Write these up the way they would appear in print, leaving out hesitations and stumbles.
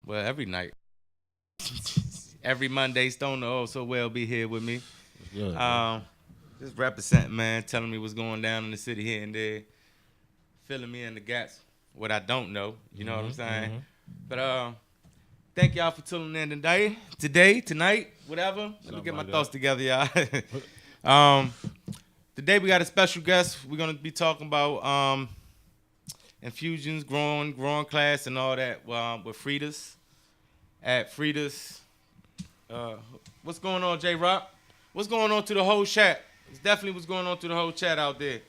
Well, every night. Every Monday, Stone also will be here with me. Good, Just representing, man, telling me what's going down in the city here and there, filling me in the gaps, what I don't know. You know what I'm saying? But thank y'all for tuning in today, tonight, whatever. Let me Something get my like thoughts that. together, y'all. Today we got a special guest. We're gonna be talking about infusions, growing class, and all that with Frida's. At Frida's. What's going on, J Rock? What's going on to the whole chat? It's definitely what's going on to the whole chat out there.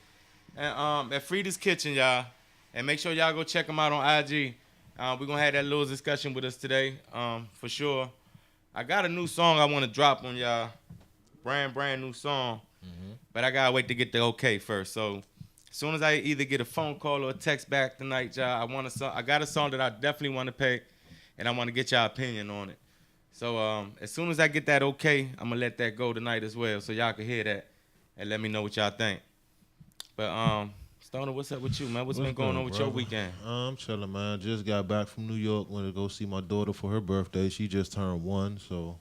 And at Frida's Kitchen, y'all. And make sure y'all go check them out on IG. We're gonna have that little discussion with us today, for sure. I got a new song I want to drop on y'all. Brand new song. But I gotta wait to get the okay first. So as soon as I either get a phone call or a text back tonight, y'all, I got a song that I definitely want to pick, and I want to get y'all opinion on it. So as soon as I get that okay, I'm gonna let that go tonight as well, so y'all can hear that and let me know what y'all think. But Stoner, what's up with you, man? What's been going on with your weekend? I'm chilling, man. Just got back from New York. Went to go see my daughter for her birthday. She just turned 1, so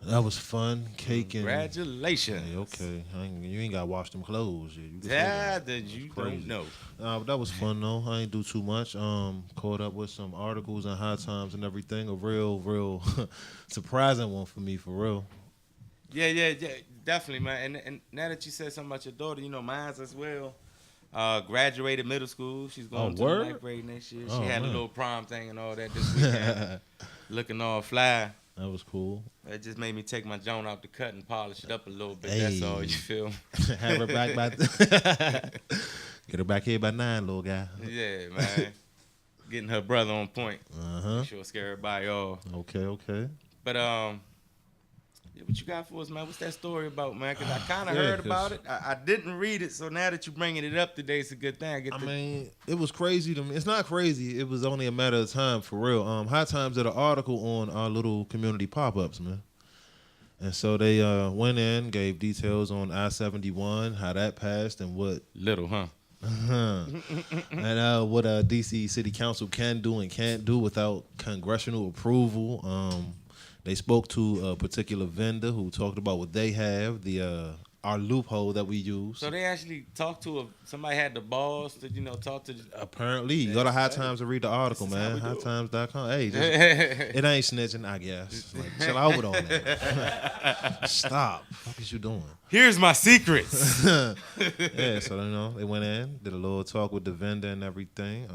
that was fun. Cake and Congratulations. Hey, okay. You ain't gotta wash them clothes. You can That you don't know. But that was fun though. I ain't do too much. Caught up with some articles and high times and everything. A real surprising one for me, for real. Yeah, definitely, man. And now that you said something about your daughter, you know, mine's as well. Graduated middle school. She's going to the 9th grade next year. She had a little prom thing and all that this weekend. Looking all fly. That was cool. It just made me take my joint out the cut and polish it up a little bit. Hey. That's all, you feel? Have her back by get her back here by 9, little guy. Yeah, man. Getting her brother on point. Make sure scare everybody off. Okay. But what you got for us, man? What's that story about, man? Because I kind of heard about it. I didn't read it, so now that you're bringing it up today, it's a good thing. I mean, it was crazy to me. It's not crazy. It was only a matter of time, for real. High Times did an article on our little community pop-ups, man. And so they went in, gave details on I-71, how that passed, and what... Little, huh? And what D.C. City Council can do and can't do without congressional approval. They spoke to a particular vendor who talked about what they have, our loophole that we use. So they actually talked to somebody had the balls to, talk to. Apparently, you go to High Times to read the article, man. HighTimes.com. Hey, it ain't snitching, I guess. Like, chill out with all that. Stop. What is you doing? Here's my secrets. Yeah, so they went in, did a little talk with the vendor and everything.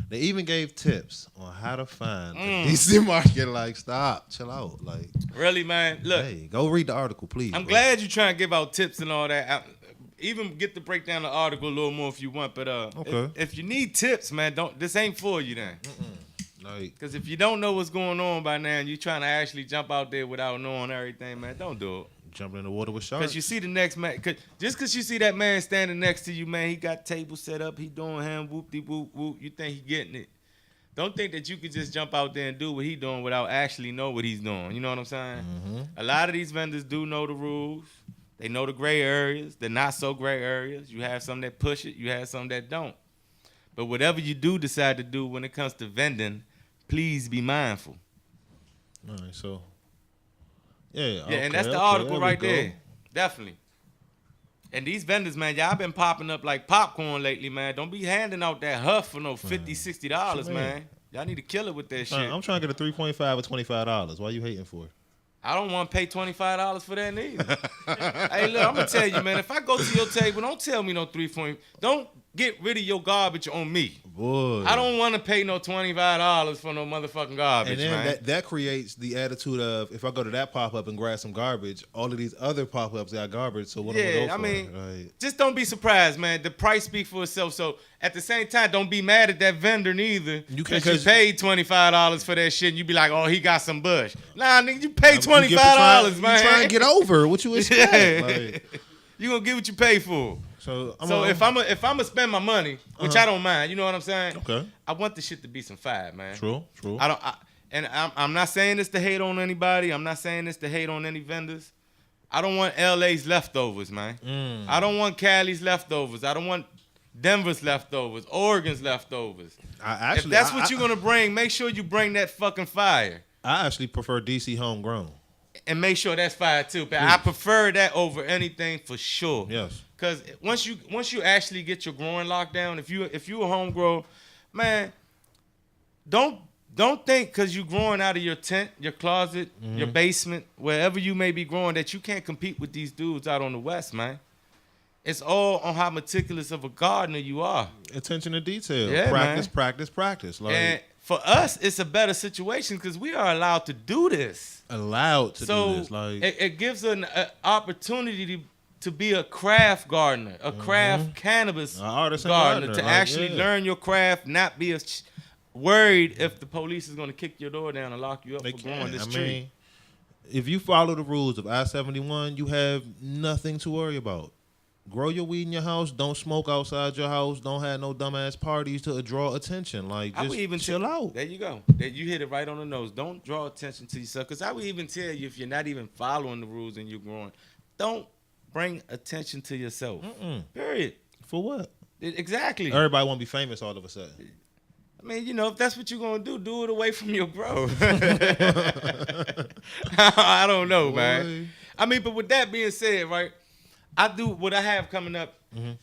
They even gave tips on how to find the DC market. Like, stop, chill out. Like, really, man. Look, hey, go read the article, please. I'm glad you're trying to give out tips and all that. Even get to break down the article a little more if you want. But okay. if you need tips, man, this ain't for you then. Because if you don't know what's going on by now and you're trying to actually jump out there without knowing everything, man, don't do it. Jumping in the water with sharks. Because you see the next man, just because you see that man standing next to you, man, he got tables set up, he doing him, whoop-de-whoop-whoop, you think he getting it. Don't think that you could just jump out there and do what he doing without actually know what he's doing. You know what I'm saying? Mm-hmm. A lot of these vendors do know the rules. They know the gray areas, the not so gray areas. You have some that push it, you have some that don't. But whatever you do decide to do when it comes to vending, please be mindful. All right, so... Yeah, and that's the article right there. Definitely. And these vendors, man, y'all been popping up like popcorn lately, man. Don't be handing out that huff for no $50, $60, man. Y'all need to kill it with that shit. I'm trying to get a 3.5 or $25. Why you hating for it? I don't want to pay $25 for that neither. Hey, look, I'm going to tell you, man, if I go to your table, don't tell me no 3. Don't get rid of your garbage on me. Boy. I don't want to pay no $25 for no motherfucking garbage, and then man. That creates the attitude of, if I go to that pop-up and grab some garbage, all of these other pop-ups got garbage, so what am I going to go for? Mean, just don't be surprised, man. The price speaks for itself. So at the same time, don't be mad at that vendor neither. Because you paid $25 for that shit and you be like, oh, he got some bush. Nah, nigga, you paid $25, man. You trying to get over what you expect. Like, you going to get what you pay for. So if I'm gonna spend my money, which I don't mind, you know what I'm saying? Okay. I want the shit to be some fire, man. True. I'm not saying this to hate on anybody. I'm not saying this to hate on any vendors. I don't want LA's leftovers, man. I don't want Cali's leftovers. I don't want Denver's leftovers, Oregon's leftovers. If That's what you're gonna bring, make sure you bring that fucking fire. I actually prefer DC homegrown. And make sure that's fire too. But I prefer that over anything for sure. Yes. Cause once you actually get your growing locked down, if you a homegrown, man, don't think because you growing out of your tent, your closet, your basement, wherever you may be growing, that you can't compete with these dudes out on the West, man. It's all on how meticulous of a gardener you are. Attention to detail. Yeah, Practice. Like, and for us, it's a better situation because we are allowed to do this. Allowed to do this. Like, it gives an opportunity to be a craft gardener, a craft cannabis gardener, to actually learn your craft, not be worried if the police is going to kick your door down and lock you up for growing this tree. If you follow the rules of I-71, you have nothing to worry about. Grow your weed in your house. Don't smoke outside your house. Don't have no dumbass parties to draw attention. Like, just chill out. There you go. You hit it right on the nose. Don't draw attention to yourself. Because I would even tell you, if you're not even following the rules and you're growing, don't bring attention to yourself. Period. For what? Exactly. Everybody want to be famous all of a sudden. I mean, if that's what you're going to do it away from your bro. I don't know, man. I mean, but with that being said, right, I do what I have coming up.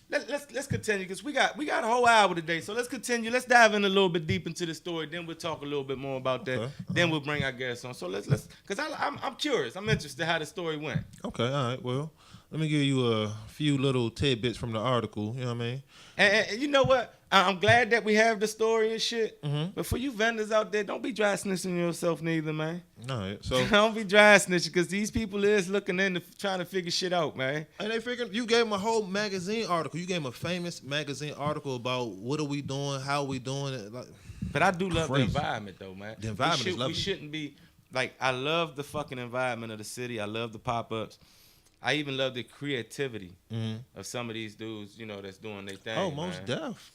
Let's continue because we got a whole hour today. So let's continue. Let's dive in a little bit deep into the story. Then we'll talk a little bit more about that. Then we'll bring our guests on. So let's because I'm curious. I'm interested how the story went. Okay, all right. Well, let me give you a few little tidbits from the article. You know what I mean? And you know what? I'm glad that we have the story and shit. But for you vendors out there, don't be dry snitching yourself neither, man. All right, so don't be dry snitching because these people is looking in trying to figure shit out, man. And they figured you gave them a whole magazine article. You gave them a famous magazine article about what are we doing, how we doing it. Like, but I do love the environment though, man. The environment is lovely. We shouldn't be like, I love the fucking environment of the city. I love the pop-ups. I even love the creativity of some of these dudes, that's doing their thing. Oh, most deaf.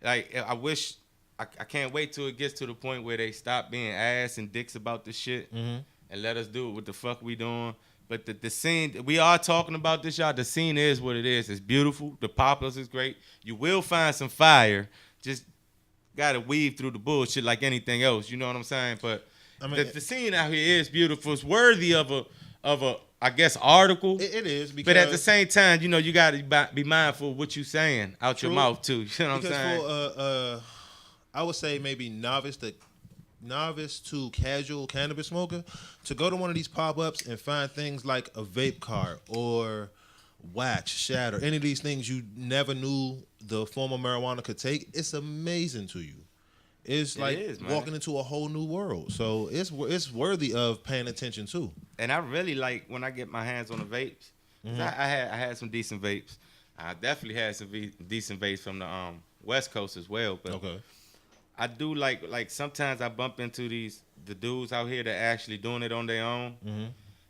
I wish, I can't wait till it gets to the point where they stop being ass and dicks about this shit and let us do what the fuck we doing. But the scene, we are talking about this, y'all. The scene is what it is. It's beautiful. The pop-ups is great. You will find some fire. Just got to weave through the bullshit like anything else. You know what I'm saying? But I mean, the scene out here is beautiful. It's worthy of a I guess article. It is, because, but at the same time, you got to be mindful of what you're saying out your mouth too. You know what I'm saying? For I would say maybe novice to casual cannabis smoker to go to one of these pop-ups and find things like a vape cart or wax, shatter, any of these things you never knew the form of marijuana could take. It's amazing to you. It's walking into a whole new world. So it's worthy of paying attention to. And I really like when I get my hands on the vapes. I had some decent vapes. I definitely had some decent vapes from the West Coast as well. But I do like sometimes I bump into the dudes out here that actually doing it on their own.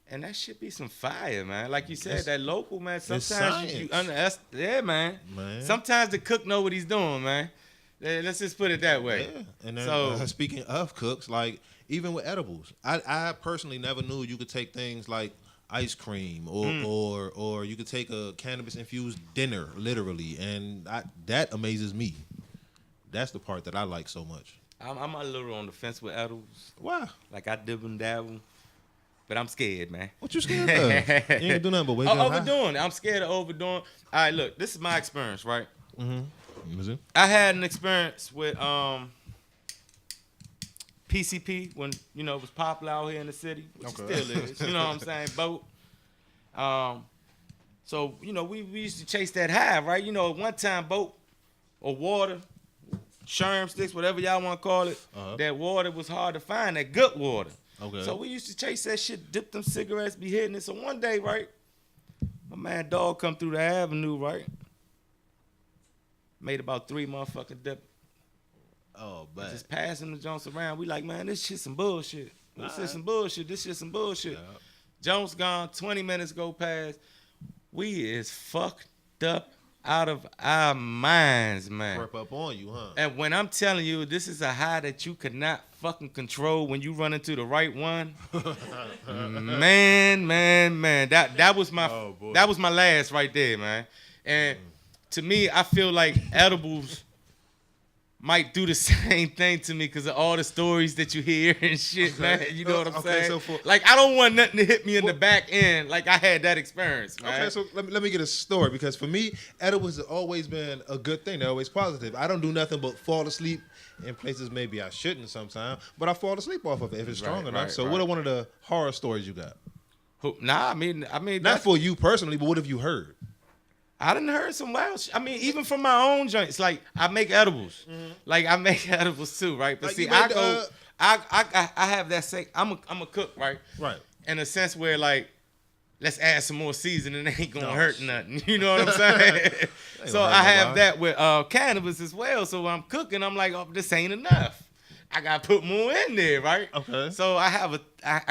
And that should be some fire, man. Like you said, that local, man. Sometimes you underestimate, man. Sometimes the cook know what he's doing, man. Let's just put it that way. Yeah. And then speaking of cooks, like even with edibles, I personally never knew you could take things like ice cream or you could take a cannabis infused dinner literally, and that amazes me. That's the part that I like so much. I'm a little on the fence with edibles. Why? Like I dib and dabble, but I'm scared, man. What you scared of? You ain't do nothing but wake up. Overdoing it. I'm scared of overdoing. All right, look, this is my experience, right? I had an experience with PCP when it was popular out here in the city, which it still is. You know what I'm saying? Boat. So we used to chase that high, right? At one time, boat or water, sherm sticks, whatever y'all want to call it. That water was hard to find. That good water. So we used to chase that shit, dip them cigarettes, be hitting it. So one day, right, my man dog come through the avenue, right. Made about 3 motherfucking dip. Oh, bad. Just passing the Jones around. We like, man, this shit some bullshit. This shit some bullshit. Yeah. Jones gone. 20 minutes go past. We is fucked up out of our minds, man. Prep up on you, huh? And when I'm telling you, this is a high that you could not fucking control when you run into the right one. man. That was my last right there, man. And to me, I feel like edibles might do the same thing to me because of all the stories that you hear and shit, man. You know what I'm saying? So like, I don't want nothing to hit me in the back end like I had that experience, man. Okay, so let me get a story, because for me, edibles has always been a good thing. They're always positive. I don't do nothing but fall asleep in places maybe I shouldn't sometimes, but I fall asleep off of it if it's strong enough. So what are one of the horror stories you got? Nah, I mean, not for you personally, but what have you heard? I done heard some wild shit. I mean, even from my own joints, like I make edibles. Mm-hmm. Like I make edibles too, right? But like see, I have that say. I'm a cook, right? Right. In a sense where like, let's add some more seasoning. It ain't gonna hurt nothing. You know what I'm saying? So I have that with cannabis as well. So when I'm cooking, I'm like, oh, this ain't enough. I gotta put more in there, right? Okay. So I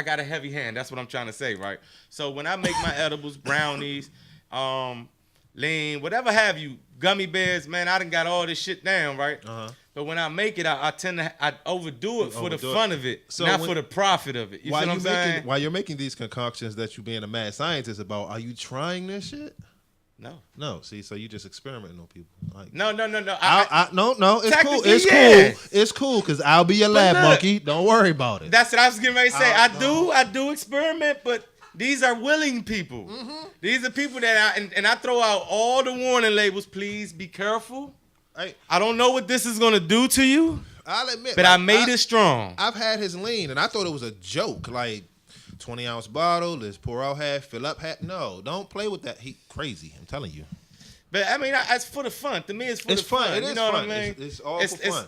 got a heavy hand. That's what I'm trying to say, right? So when I make my edibles, brownies, lean, whatever have you, gummy bears, man, I done got all this shit down, right? Uh-huh. But when I make it, I tend to overdo it for the fun of it, so not for the profit of it. You see what I'm saying? While you're making these concoctions that you're being a mad scientist about, are you trying this shit? No. See, so you just experimenting on people. Like, no. No. It's cool. It's cool because I'll be your lab monkey. Don't worry about it. That's what I was getting ready to say. I do experiment, but these are willing people. Mm-hmm. These are people that I throw out all the warning labels. Please be careful. I don't know what this is gonna do to you. I'll admit, but I made it strong. I've had his lean, and I thought it was a joke. Like 20-ounce bottle, let's pour out half, fill up half. No, don't play with that. He crazy. I'm telling you. But I mean, it's for the fun. To me, it's for the fun. It is you know fun. What I mean? It's all for fun.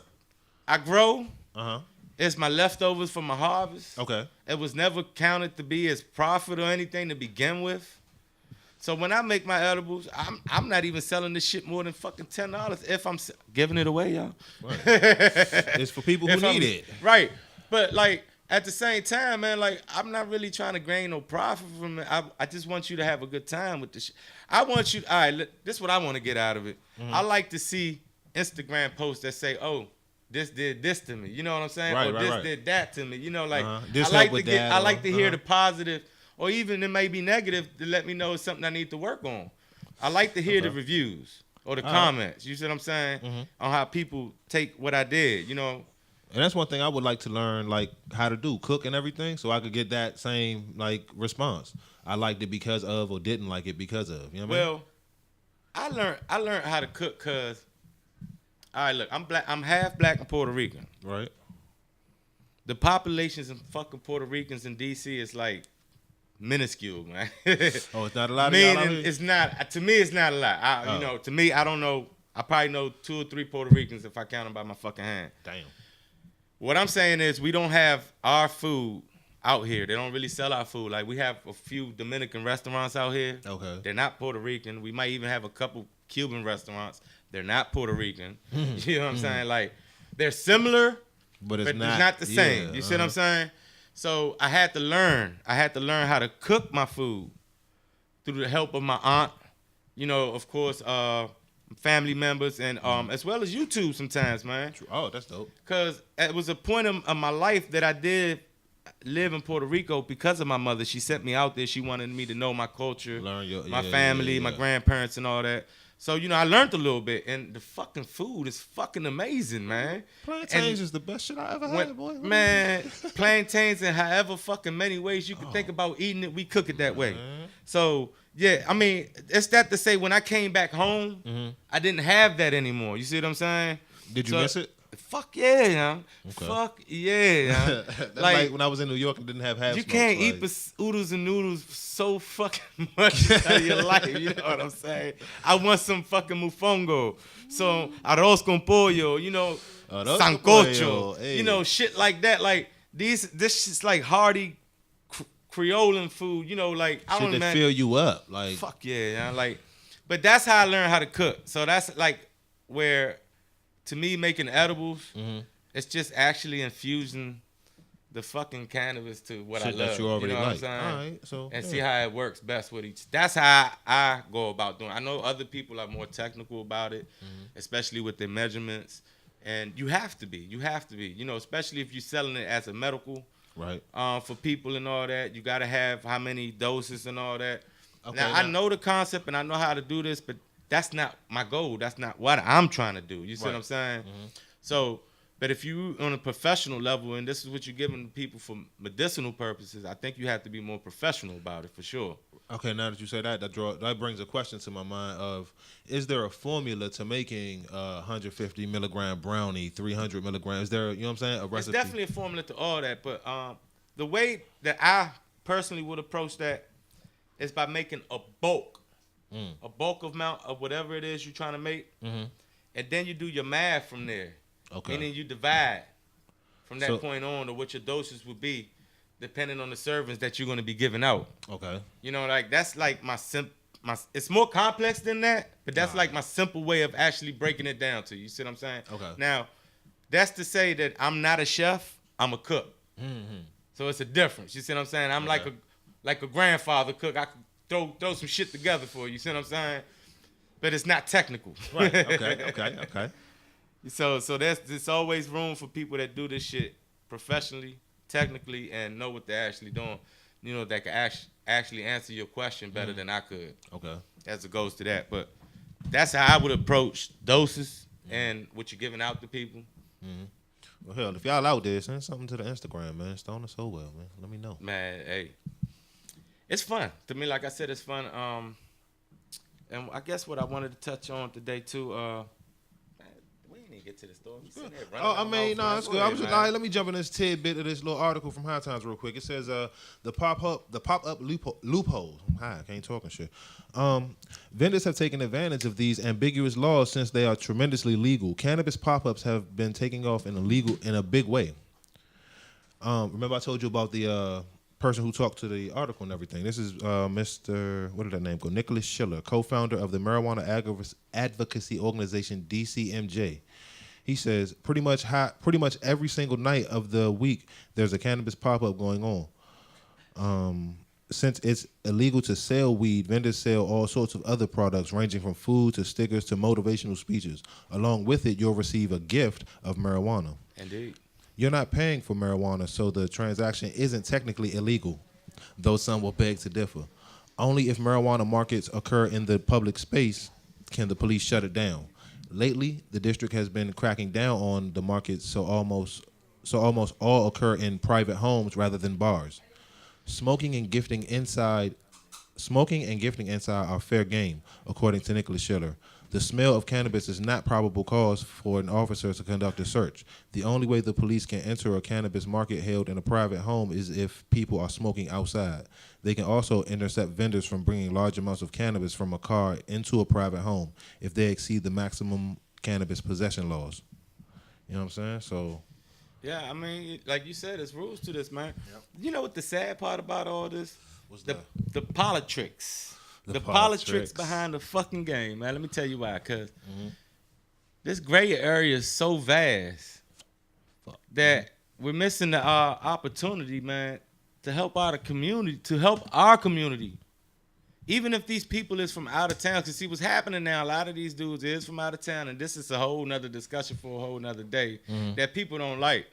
I grow. Uh-huh. It's my leftovers from my harvest. Okay. It was never counted to be as profit or anything to begin with. So when I make my edibles, I'm not even selling this shit more than fucking $10 if I'm giving it away, y'all. Right. It's for people who need it. Right. But like at the same time, man, like I'm not really trying to gain no profit from it. I just want you to have a good time with this shit. I want you, all right, this is what I want to get out of it. Mm-hmm. I like to see Instagram posts that say, oh, this did this to me. You know what I'm saying? Right, or this did that to me. You know, like I like to hear the positive, or even it may be negative to let me know it's something I need to work on. I like to hear the reviews or the comments. You see what I'm saying? Mm-hmm. On how people take what I did, you know. And that's one thing I would like to learn, like how to do, cook and everything, so I could get that same like response. I liked it because of, or didn't like it because of. You know what I mean? Well, I learned how to cook because, all right, look, I'm black. I'm half black and Puerto Rican. Right. The populations in fucking Puerto Ricans in D.C. is like minuscule, man. Oh, it's not a lot of y'all out here? It's not. To me, it's not a lot. You know, to me, I don't know. I probably know 2 or 3 Puerto Ricans if I count them by my fucking hand. Damn. What I'm saying is we don't have our food out here. They don't really sell our food. Like we have a few Dominican restaurants out here. Okay. They're not Puerto Rican. We might even have a couple Cuban restaurants. They're not Puerto Rican. You know what I'm saying? Like they're similar, but it's not the same. You see what I'm saying? So I had to learn. I had to learn how to cook my food through the help of my aunt. You know, of course, family members, and as well as YouTube sometimes, man. Oh, that's dope. Because it was a point of my life that I did live in Puerto Rico because of my mother. She sent me out there. She wanted me to know my culture, my family, my grandparents, and all that. So, you know, I learned a little bit, and the fucking food is fucking amazing, man. Plantains is the best shit I ever had, boy. Man, plantains in however fucking many ways you could think about eating it, we cook it that way. So, yeah, I mean, it's that to say when I came back home, I didn't have that anymore. You see what I'm saying? Did you miss it? Fuck yeah, man. Okay. Fuck yeah, man. like when I was in New York and didn't have half. You can't eat oodles and noodles so fucking much of your life. You know what I'm saying? I want some fucking mofongo, so arroz con pollo, you know, sancocho, hey. You know, shit like that. Like this shit's like hearty Creole food. You know, like I don't know, man. Fill you up, like fuck yeah, man. Like, but that's how I learned how to cook. So that's like where. To me, making edibles, it's just actually infusing the fucking cannabis to what I love. That you already know like. What I'm saying? All right, so and see how it works best with each. That's how I go about doing it. I know other people are more technical about it, especially with their measurements. And you have to be. You know, especially if you're selling it as a medical, right? For people and all that, you got to have how many doses and all that. Okay, now I know the concept and I know how to do this, but that's not my goal. That's not what I'm trying to do. You see what I'm saying? Mm-hmm. So, but if you on a professional level, and this is what you're giving people for medicinal purposes, I think you have to be more professional about it for sure. Okay, now that you say that brings a question to my mind of, is there a formula to making 150 milligram brownie, 300 milligrams? Is there, you know what I'm saying, a recipe? It's definitely a formula to all that, but the way that I personally would approach that is by making a bulk amount of whatever it is you're trying to make, and then you do your math from there. Okay. And then you divide from that point on to what your doses would be, depending on the servings that you're going to be giving out. Okay. You know, like that's like my it's more complex than that, but that's like my simple way of actually breaking it down to you. You see what I'm saying? Okay. Now, that's to say that I'm not a chef, I'm a cook. Mm-hmm. So it's a difference. You see what I'm saying? I'm like a grandfather cook. I can throw some shit together for you. You see what I'm saying? But it's not technical. Right. Okay. So there's always room for people that do this shit professionally, technically, and know what they're actually doing. You know, that can actually answer your question better than I could. Okay. As it goes to that. But that's how I would approach doses and what you're giving out to people. Mm-hmm. Well, hell, if y'all out there, send something to the Instagram, man. Stone us so well, man. Let me know. Man, hey. It's fun. To me, like I said, it's fun. And I guess what I wanted to touch on today, too, we didn't even get to the story. No, it's good. I was just like, let me jump in this tidbit of this little article from High Times real quick. It says the pop-up loophole. I can't talk and shit. Vendors have taken advantage of these ambiguous laws since they are tremendously legal. Cannabis pop-ups have been taking off in a big way. Remember I told you about the person who talked to the article and everything. This is Mr. What did that name go? Nicholas Schiller, co-founder of the marijuana advocacy organization DCMJ. He says pretty much every single night of the week there's a cannabis pop-up going on. Since it's illegal to sell weed, vendors sell all sorts of other products ranging from food to stickers to motivational speeches. Along with it, you'll receive a gift of marijuana. Indeed. You're not paying for marijuana, so the transaction isn't technically illegal, though some will beg to differ. Only if marijuana markets occur in the public space can the police shut it down. Lately, the district has been cracking down on the markets, so almost all occur in private homes rather than bars. Smoking and gifting inside are fair game, according to Nicholas Schiller. The smell of cannabis is not probable cause for an officer to conduct a search. The only way the police can enter a cannabis market held in a private home is if people are smoking outside. They can also intercept vendors from bringing large amounts of cannabis from a car into a private home if they exceed the maximum cannabis possession laws. You know what I'm saying? So, yeah, I mean, like you said, there's rules to this, man. Yep. You know what the sad part about all this? What's the that? politics. The politics behind the fucking game, man. Let me tell you why. Because this gray area is so vast that we're missing the opportunity, man, to help out our community. Even if these people is from out of town, because see what's happening now, a lot of these dudes is from out of town, and this is a whole nother discussion for a whole nother day that people don't like.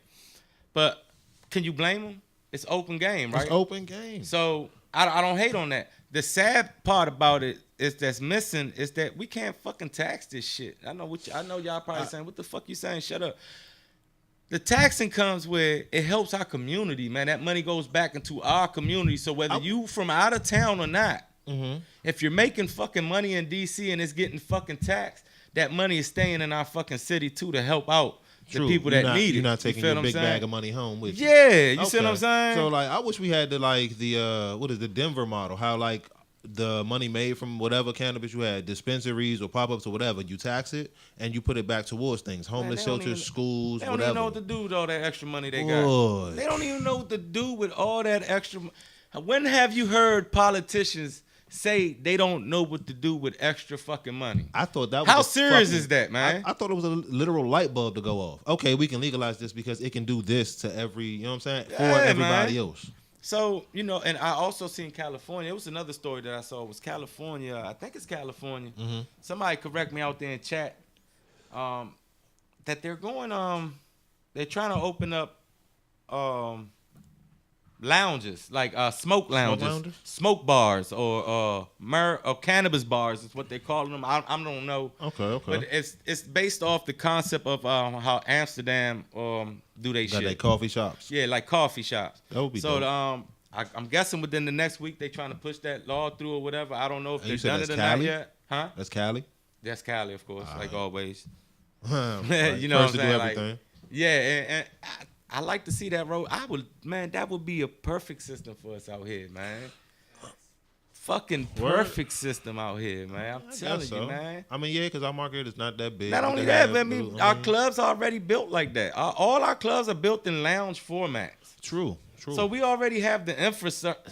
But can you blame them? It's open game, right? It's open game. So I don't hate on that. The sad part about it is that's missing is that we can't fucking tax this shit. I know y'all probably saying, what the fuck you saying? Shut up. The taxing comes where it helps our community, man. That money goes back into our community. So whether you from out of town or not, if you're making fucking money in DC and it's getting fucking taxed, that money is staying in our fucking city too to help out the people that need it. You're not taking your big bag of money home with you. Yeah, you see what I'm saying? So like, I wish we had the Denver model, how like the money made from whatever cannabis you had, dispensaries or pop-ups or whatever, you tax it and you put it back towards things, homeless shelters, schools, whatever. They don't even know what to do with all that extra money they got. They don't even know what to do with all that extra. When have you heard politicians say they don't know what to do with extra fucking money? I thought that was how serious is that, man? I thought it was a literal light bulb to go off. Okay, we can legalize this because it can do this to every, you know what I'm saying, for everybody else. So, you know, and I also seen California. It was another story that I saw. It was California. I think it's California. Somebody correct me out there in chat. That they're going, they're trying to open up lounges, like smoke lounges, lounges? smoke bars, or cannabis bars is what they call them. I don't know. Okay. But it's based off the concept of how Amsterdam do they Got shit. they coffee shops. Yeah, like coffee shops. That would be so. dope. I'm guessing within the next week they trying to push that law through or whatever. I don't know if And you they've said done it that's or not Cali? yet. Huh? That's Cali. That's Cali, of course, like always. Right. You know First what to I'm do saying? everything. Like, yeah, and I like to see that road. That would be a perfect system for us out here, man. Fucking perfect system out here, man. I'm telling you, man. I mean, yeah, because our market is not that big. Not only that, but our clubs are already built like that. All our clubs are built in lounge formats. True. So we already have the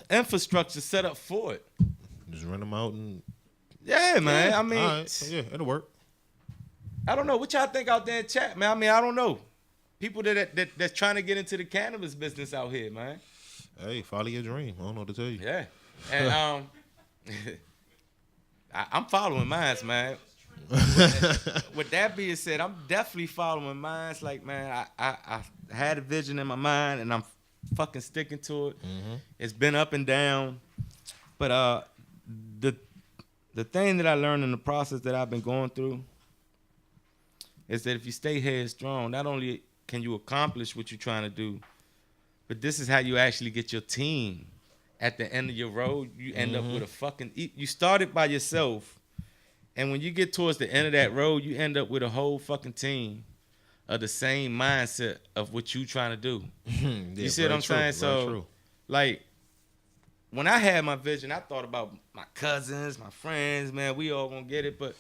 infrastructure set up for it. Just rent them out and. Yeah, man. I mean, right. So, yeah, it'll work. I don't know what y'all think out there in chat, man. I mean, I don't know. People that's trying to get into the cannabis business out here, man. Hey, follow your dream. I don't know what to tell you. Yeah, and I'm following mines, man. With that being said, I'm definitely following mines. Like, man, I had a vision in my mind, and I'm fucking sticking to it. Mm-hmm. It's been up and down, but the thing that I learned in the process that I've been going through is that if you stay headstrong, not only can you accomplish what you're trying to do, but this is how you actually get your team. At the end of your road, you end up with a fucking. You started by yourself, and when you get towards the end of that road, you end up with a whole fucking team of the same mindset of what you trying to do. You see what I'm saying? So, like, when I had my vision, I thought about my cousins, my friends, man. We all gonna get it, but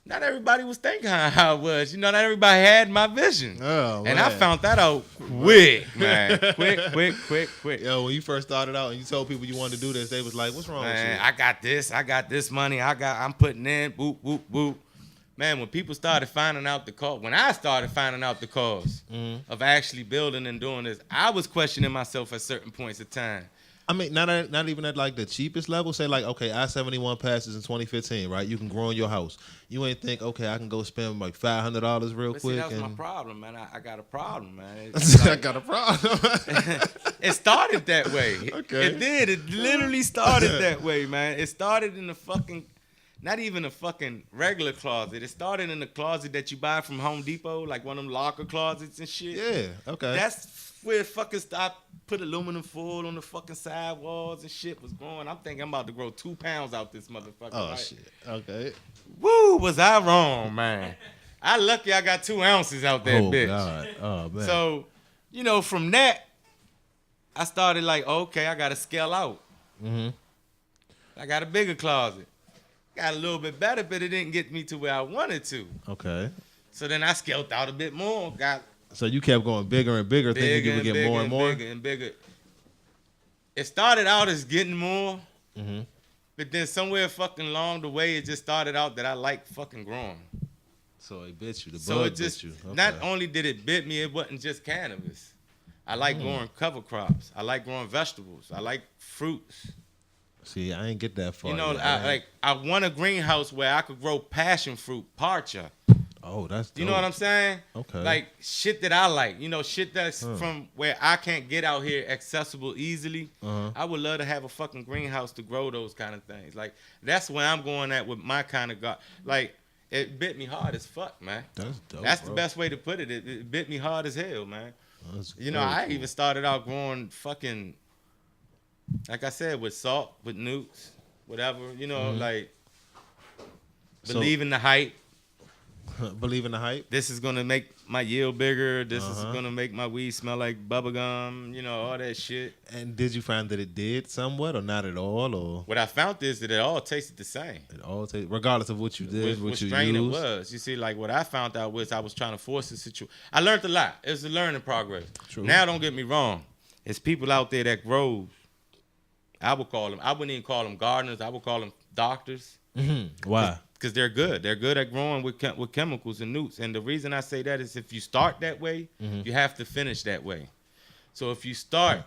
not everybody was thinking how it was. You know, not everybody had my vision. Oh, and I found that out quick, man. Quick. Yo, when you first started out and you told people you wanted to do this, they was like, "What's wrong with you?" I got this money. I'm putting in, boop. Man, when people started finding out the cause, when I started finding out the cause of actually building and doing this, I was questioning myself at certain points of time. I mean, not even at like the cheapest level. Say like, okay, I-71 passes in 2015, right? You can grow in your house. You ain't think, okay, I can go spend like $500 real quick. See, that was my problem, man. I got a problem, man. I got a problem. It started that way. Okay. It did. It literally started that way, man. It started in the fucking, not even a fucking regular closet. It started in the closet that you buy from Home Depot, like one of them locker closets and shit. Yeah, okay. That's where it fucking stopped. Put aluminum foil on the fucking side walls and shit was growing. I'm thinking I'm about to grow 2 pounds out this motherfucker. Oh, right? shit. Okay. Woo, was I wrong, man. I lucky I got 2 ounces out that bitch. God. Oh, man. So, you know, from that, I started like, okay, I got to scale out. Mm-hmm. I got a bigger closet. Got a little bit better, but it didn't get me to where I wanted to. Okay. So then I scaled out a bit more. So you kept going bigger and bigger, thinking you would get more and more? Bigger and bigger. It started out as getting more, Mm-hmm. but then somewhere fucking along the way, it just started out that I like fucking growing. So it bit you. The So bug it just, bit you. Okay. not only did it bit me, it wasn't just cannabis. I like growing cover crops. I like growing vegetables. I like fruits. See, I ain't get that far. You know, yet. I want a greenhouse where I could grow passion fruit, parcha. Oh, that's dope. You know what I'm saying? Okay. Like shit that I like. You know, shit that's from where I can't get out here accessible easily. Uh-huh. I would love to have a fucking greenhouse to grow those kind of things. Like that's where I'm going at with my kind of God. Like it bit me hard as fuck, man. That's dope. That's the best way to put it. It bit me hard as hell, man. That's You know, I even started out growing fucking, like I said, with salt, with nukes, whatever. You know, like believe in the hype. Believe in the hype. This is gonna make my yield bigger. This is gonna make my weed smell like bubblegum. You know, all that shit. And did you find that it did somewhat or not at all? Or What I found is that it all tasted the same. it all regardless of what you did, What what you strain used? it was. You see, like what I found out was I was trying to force the situation. I learned a lot. It was a learning progress. True. Now, don't get me wrong. It's people out there that grows. I wouldn't even call them gardeners. I would call them doctors. Mm-hmm. Why? Because they're good. They're good at growing with chemicals and newts. And the reason I say that is if you start that way, you have to finish that way. So if you start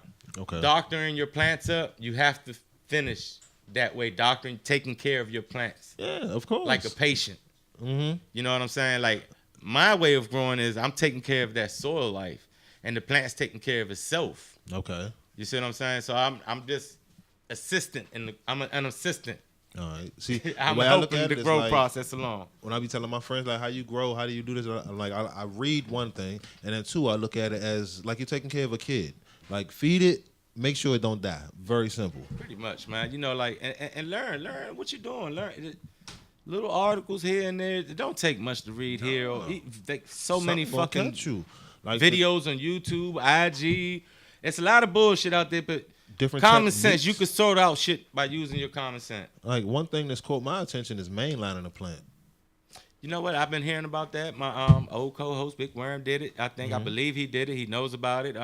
doctoring your plants up, you have to finish that way, doctoring, taking care of your plants. Yeah, of course. Like a patient. Mm-hmm. You know what I'm saying? Like my way of growing is I'm taking care of that soil life. And the plant's taking care of itself. Okay. You see what I'm saying? So I'm just assistant I'm an assistant. All right. See, the I'm way I look helping at the it is growth like, process along. when I be telling my friends like how you grow, how do you do this, I'm like I read one thing, and then two, I look at it as like you're taking care of a kid. Like feed it, make sure it don't die. Very simple. Pretty much, man. You know, like and learn what you're doing. Learn little articles here and there. It don't take much to read here. Or so many Something gonna fucking catch you. Like videos on YouTube, IG. It's a lot of bullshit out there, but different common sense. techniques. You can sort out shit by using your common sense. Like one thing that's caught my attention is mainlining a plant. You know what? I've been hearing about that. My old co-host Big Worm did it. I believe he did it. He knows about it.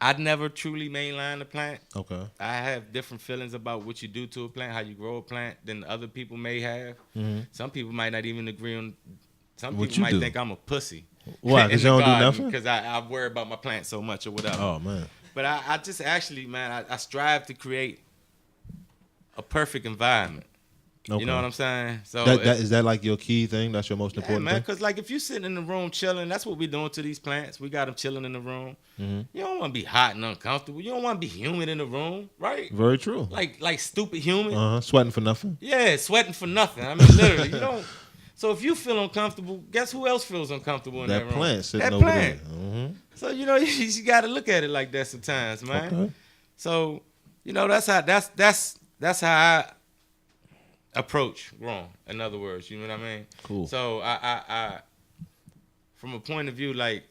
I'd never truly mainline the plant. Okay. I have different feelings about what you do to a plant, how you grow a plant, than other people may have. Some people might not even agree on. Some What people you might do? think I'm a pussy. Why? Because you don't do nothing? Because I worry about my plant so much or whatever. Oh man. But I just actually, man, I strive to create a perfect environment. Okay. You know what I'm saying? So Is that like your key thing? That's your most yeah, important man, thing? because like if you sitting in the room chilling, that's what we doing to these plants. We got them chilling in the room. You don't want to be hot and uncomfortable. You don't want to be humid in the room, right? Very true. Like stupid humid. Sweating for nothing. Yeah, sweating for nothing. I mean, literally, you don't. So if you feel uncomfortable, guess who else feels uncomfortable in that room? Plant sitting that over plant. there. So you know you got to look at it like that sometimes, man. Okay. So you know that's how I approach growing. In other words, you know what I mean? Cool. So I from a point of view, like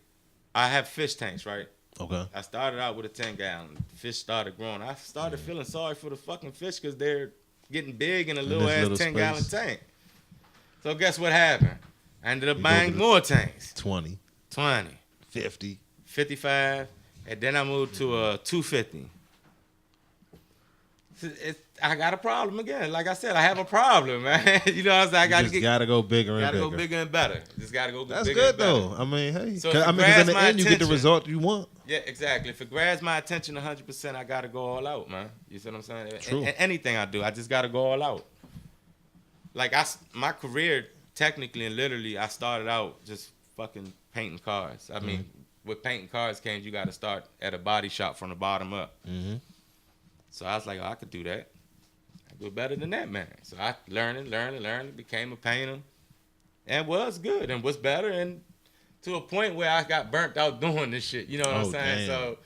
I have fish tanks, right? Okay. I started out with a 10-gallon. Fish started growing. I started feeling sorry for the fucking fish because they're getting big in a little ass 10-gallon tank. So guess what happened? I ended up buying more tanks. 20. 50. 55. And then I moved to a 250. I got a problem again. Like I said, I have a problem, man. You know what I'm saying? I gotta go bigger and gotta bigger. go bigger and better. Just gotta go That's bigger good and better. though. I mean, hey. So Because in the end, you get the result you want. Yeah, exactly. If it grabs my attention 100%, I gotta go all out, man. You see what I'm saying? True. Anything I do, I just gotta go all out. Like my career, technically and literally, I started out just fucking painting cars. I mean, with painting cars came, you gotta start at a body shop from the bottom up. So I was like, oh, I could do that. I do better than that, man. So I learned, became a painter, and was good and was better, and to a point where I got burnt out doing this shit. You know what I'm saying? Damn. So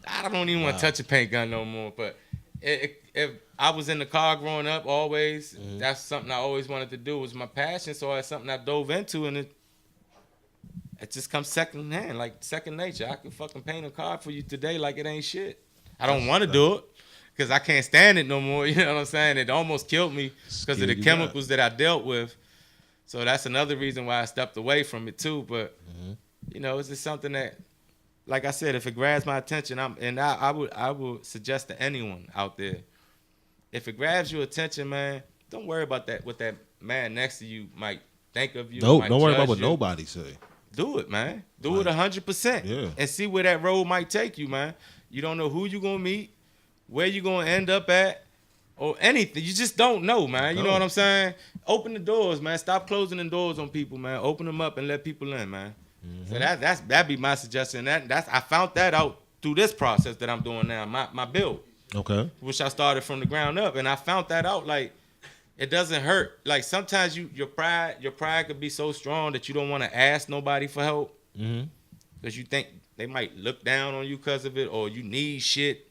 I don't even want to touch a paint gun no more. But if I was in the car growing up, always that's something I always wanted to do. It was my passion, so it's something I dove into, and it just comes second hand, like second nature. I can fucking paint a car for you today like it ain't shit. I don't want to do it because I can't stand it no more. You know what I'm saying? It almost killed me because of the chemicals that I dealt with. So that's another reason why I stepped away from it too. But you know, it's just something that, like I said, if it grabs my attention, I would suggest to anyone out there, if it grabs your attention, man, don't worry about that. What that man next to you might think of you. No, might don't worry judge about what you. nobody say. Do it, man. Do it 100%. Yeah. And see where that road might take you, man. You don't know who you're going to meet, where you're going to end up at, or anything. You just don't know, man. You know what I'm saying? Open the doors, man. Stop closing the doors on people, man. Open them up and let people in, man. So that'd be my suggestion. I found that out through this process that I'm doing now, my build. Okay. Which I started from the ground up. And I found that out, like, it doesn't hurt. Like sometimes your pride could be so strong that you don't want to ask nobody for help because you think they might look down on you because of it, or you need shit,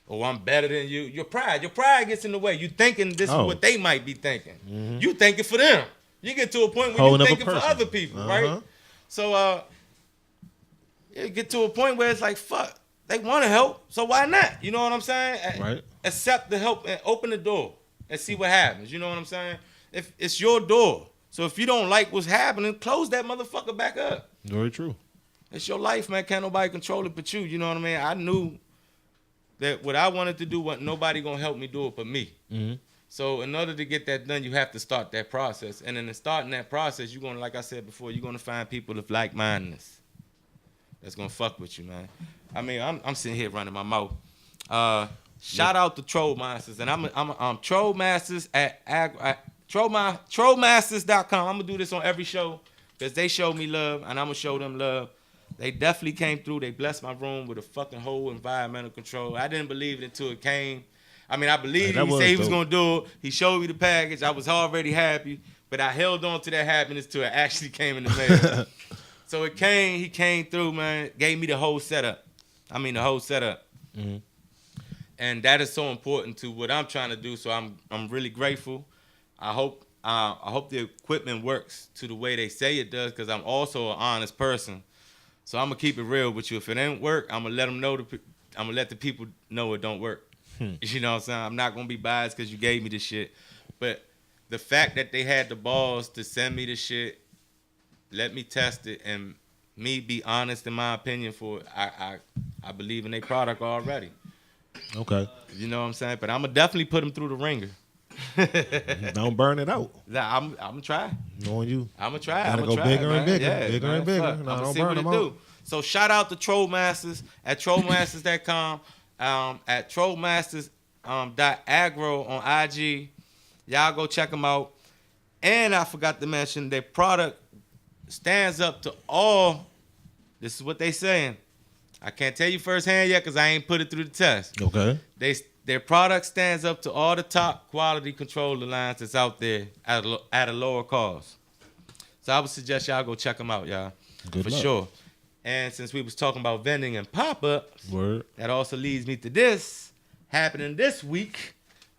or I'm better than you. Your pride gets in the way. You thinking this is what they might be thinking. You thinking for them. You get to a point where you thinking for other people, right? So you get to a point where it's like, fuck, they want to help, so why not? You know what I'm saying? Right. Accept the help and open the door and see what happens. You know what I'm saying? If it's your door. So if you don't like what's happening, close that motherfucker back up. Very true. It's your life, man. Can't nobody control it but you. You know what I mean? I knew that what I wanted to do, wasn't nobody gonna help me do it but me. So in order to get that done, you have to start that process. And in starting that process, you're gonna, like I said before, you're gonna find people of like-mindedness that's gonna fuck with you, man. I mean, I'm sitting here running my mouth. Shout out to Troll Masters, and I'm Troll Masters at trollmasters.com. I'm gonna do this on every show because they show me love, and I'm gonna show them love. They definitely came through. They blessed my room with a fucking whole environmental control. I didn't believe it until it came. I mean, I believed it. He said he was going to do it. He showed me the package. I was already happy, but I held on to that happiness till it actually came in the mail. So it came. He came through, man. Gave me the whole setup. The whole setup. Mm-hmm. And that is so important to what I'm trying to do. So I'm really grateful. I hope the equipment works to the way they say it does, because I'm also an honest person. So I'm gonna keep it real with you. If it ain't work, I'm gonna let them know. I'm gonna let the people know it don't work. You know what I'm saying? I'm not gonna be biased because you gave me this shit. But the fact that they had the balls to send me the shit, let me test it, and me be honest in my opinion for it, I believe in their product already. Okay. You know what I'm saying? But I'm gonna definitely put them through the ringer. Don't burn it out. Nah, I'm gonna try. Knowing you. I'm gonna try. Gotta go bigger and bigger. Bigger and bigger. No, don't burn them out. So shout out to Trollmasters at trollmasters.com, at trollmasters.agro on IG. Y'all go check them out. And I forgot to mention their product stands up to all. This is what they saying. I can't tell you firsthand yet because I ain't put it through the test. Okay. Their product stands up to all the top quality controller lines that's out there at a lower cost. So I would suggest y'all go check them out, y'all. Good luck. Sure. And since we was talking about vending and pop-ups, that also leads me to this happening this week.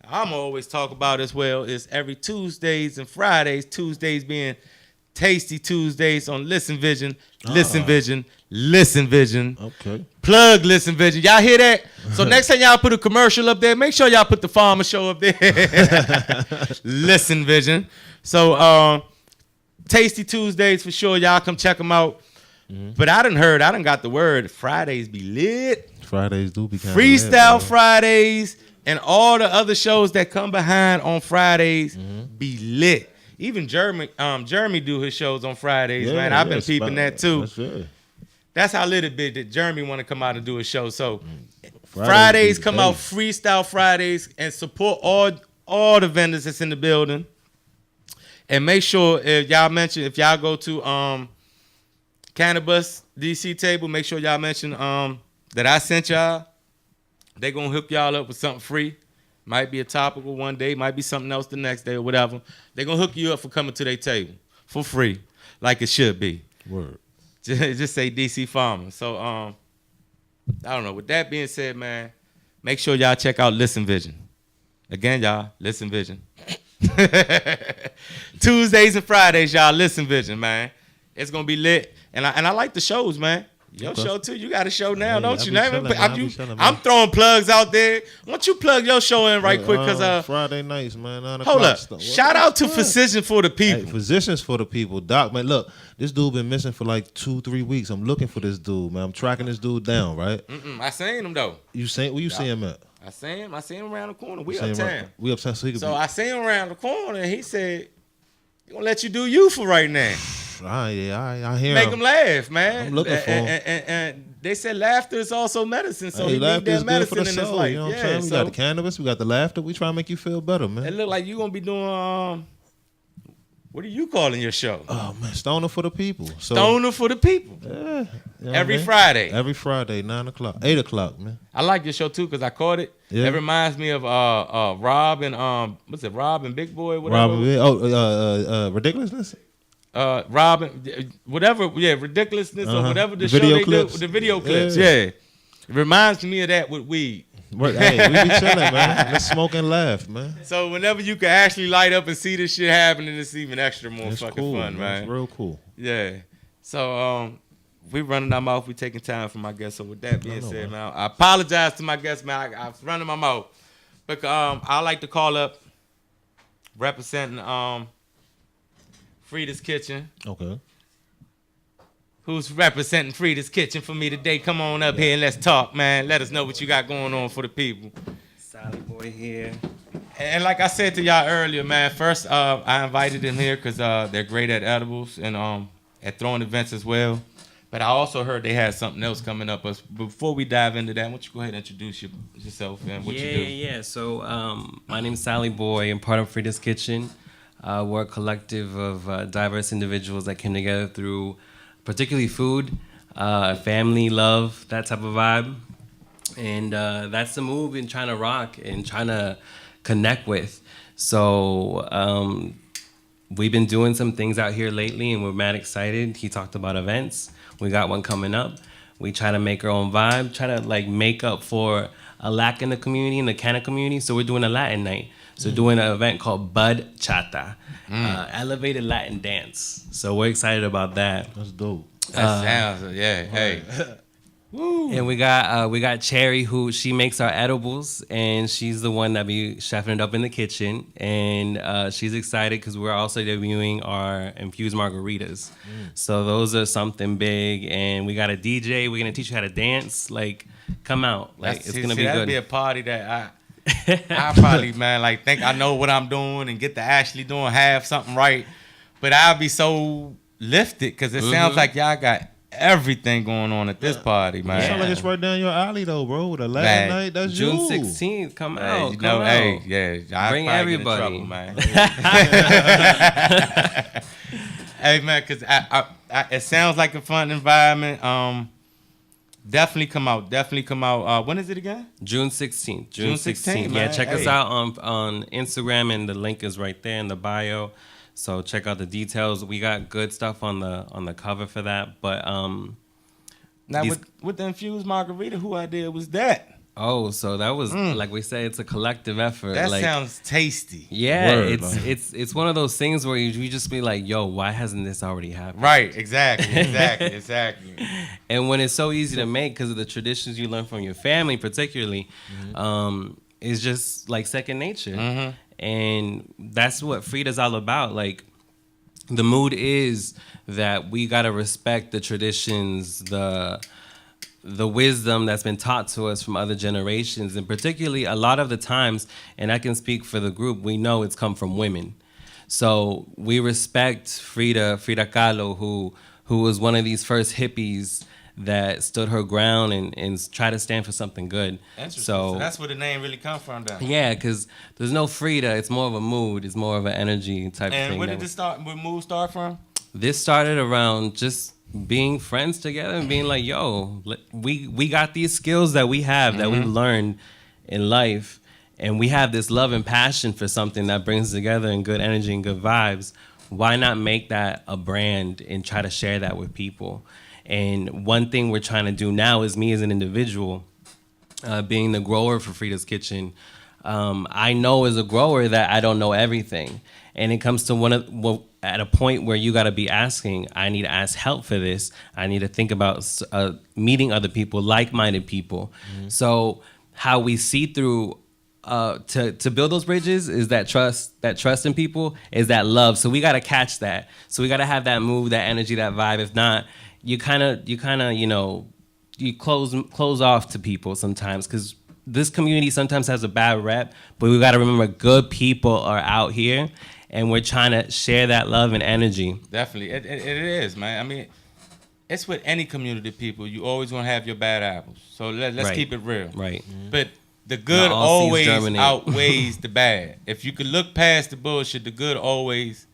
I'm always talk about as well is every Tuesdays and Fridays. Tuesdays being Tasty Tuesdays on Listen Vision. Listen Vision. Listen Vision. Okay. Plug Listen Vision. Y'all hear that? So next time y'all put a commercial up there, make sure y'all put the Pharma show up there. Listen Vision. So Tasty Tuesdays for sure. Y'all come check them out. Mm-hmm. But I done got the word. Fridays be lit. Fridays do be kind of Freestyle lit, Fridays and all the other shows that come behind on Fridays be lit. Even Jeremy do his shows on Fridays, man. I've been peeping that too. That's how lit it be that Jeremy want to come out and do a show. So Fridays come out, Freestyle Fridays, and support all the vendors that's in the building. And make sure if y'all go to Cannabis DC table, make sure y'all mention that I sent y'all. They gonna hook y'all up with something free. Might be a topical one day, might be something else the next day or whatever. They gonna hook you up for coming to their table for free, like it should be. Word. Just say DC Pharma. So I don't know. With that being said, man, make sure y'all check out Listen Vision. Again, y'all, Listen Vision. Tuesdays and Fridays, y'all, Listen Vision, man. It's gonna be lit, and I like the shows, man. Your show too. You got a show now, don't you? I'm throwing plugs out there. Why don't you plug your show in right quick? Cause Friday nights, man. 9 hold up. Stuff. Shout out to Physicians for the People. Hey, Physicians for the People, Doc. Man, look, this dude been missing for like 2-3 weeks. I'm looking for this dude, man. I'm tracking this dude down, right? I seen him though. You seen where you see him at? I seen him around the corner. We uptown. We uptown. So I seen him around the corner, and he said, "He gonna let you do you for right now." I hear Make him laugh, man. I'm looking for him. And they said laughter is also medicine, so he laughter need is that medicine good for the in soul, his life. You know what I'm saying? We got the cannabis, we got the laughter. We try to make you feel better, man. It look like you gonna be doing what are you calling your show? Oh man, Stoner for the People. Stoner for the People. Yeah. You know Every Friday. Every Friday, 9 o'clock, 8 o'clock, man. I like your show too because I caught it. Yeah. It reminds me of Rob and what's it? Rob and Big Boy. Whatever. Ridiculousness. Robin, whatever, ridiculousness or whatever the show video they clips. do, the video clips, yeah. It reminds me of that with weed. Hey, we be chilling, man. Let's smoke and laugh, man. So whenever you can actually light up and see this shit happening, it's even extra more fucking fun, man. It's real cool. Yeah. So we running our mouth. We taking time for my guests. So with that being said, man, I apologize to my guests, man. I was running my mouth. But I like to call up representing Frida's Kitchen. Okay. Who's representing Frida's Kitchen for me today? Come on up here and let's talk, man. Let us know what you got going on for the people. Sally Boy here. And like I said to y'all earlier, man, first I invited them here because they're great at edibles and at throwing events as well. But I also heard they had something else coming up. But before we dive into that, why don't you go ahead and introduce yourself and what you do? Yeah. So my name's Sally Boy. I'm part of Frida's Kitchen. We're a collective of diverse individuals that came together through particularly food. family, love, that type of vibe. And that's the move in trying to rock and trying to connect with. So we've been doing some things out here lately, and we're mad excited. He talked about events. We got one coming up. We try to make our own vibe, try to like make up for a lack in the community, in the Canada community. So we're doing a Latin night. So doing an event called Bud Chata, elevated Latin dance. So we're excited about that. That's dope. That sounds, yeah, hey. Woo. And we got Cherry, who she makes our edibles, and she's the one that be chefing it up in the kitchen. And she's excited because we're also debuting our infused margaritas. So those are something big. And we got a DJ. We're gonna teach you how to dance. Like, come out. Like, it's gonna be good. That'd be a party that I probably, man, like think I know what I'm doing and get to actually doing half something right. But I'll be so lifted because it sounds like y'all got everything going on at this party, man. It sounds like it's right down your alley, though, bro. The last night, that's June you. 16th. Come Hey, out. you Come know, out. hey, yeah. Bring I'll everybody. Get in trouble, man. Hey, man, because it sounds like a fun environment. Definitely come out. When is it again? June 16th. June 16th, Yeah, man. check us Hey. out on Instagram, and the link is right there in the bio. So check out the details. We got good stuff on the cover for that. But Now, these- with the infused margarita, who idea was that? so that was like we say, it's a collective effort. That like, sounds tasty. yeah, Word, it's one of those things where you just be like, yo, why hasn't this already happened? Right, exactly. And when it's so easy to make because of the traditions you learn from your family, particularly, it's just like second nature. And that's what Frida's all about. Like, the mood is that we gotta respect the traditions, the wisdom that's been taught to us from other generations, and particularly a lot of the times, and I can speak for the group, we know it's come from women. So we respect Frida Kahlo, who was one of these first hippies that stood her ground and tried to stand for something good. Interesting. So So that's where the name really come from, then. yeah, because there's no Frida. It's more of a mood. It's more of an energy type of And thing. where did where mood start from? This started around just being friends together and being like, yo, we got these skills that we have that we've learned in life, and we have this love and passion for something that brings us together and good energy and good vibes. Why not make that a brand and try to share that with people? And one thing we're trying to do now is me as an individual, being the grower for Frida's Kitchen. I know as a grower that I don't know everything. And it comes to at a point where you got to be asking, I need to ask help for this. I need to think about meeting other people, like-minded people. So how we see through to build those bridges is that trust in people, is that love. So we got to catch that. So we got to have that move, that energy, that vibe. If not, you kind of you close off to people sometimes, because this community sometimes has a bad rep, but we got to remember good people are out here, and we're trying to share that love and energy. Definitely. It is, man. I mean, it's with any community people. You always going to have your bad apples. So let's Right. keep it real. Right. But the good Not all seeds always germinate. outweighs the bad. If you could look past the bullshit, the good always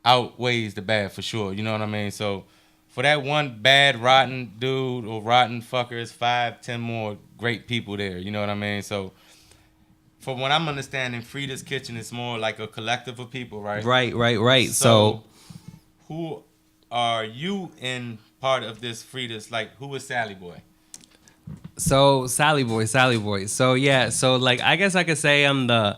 outweighs the bad for sure. You know what I mean? So for that one bad, rotten dude or rotten fucker, it's 5, 10 more great people there. You know what I mean? So from what I'm understanding, Frida's Kitchen is more like a collective of people, right? Right. So who are you in part of this Frida's? Like, who is Sally Boy? So Sally Boy. So yeah, so like I guess I could say I'm the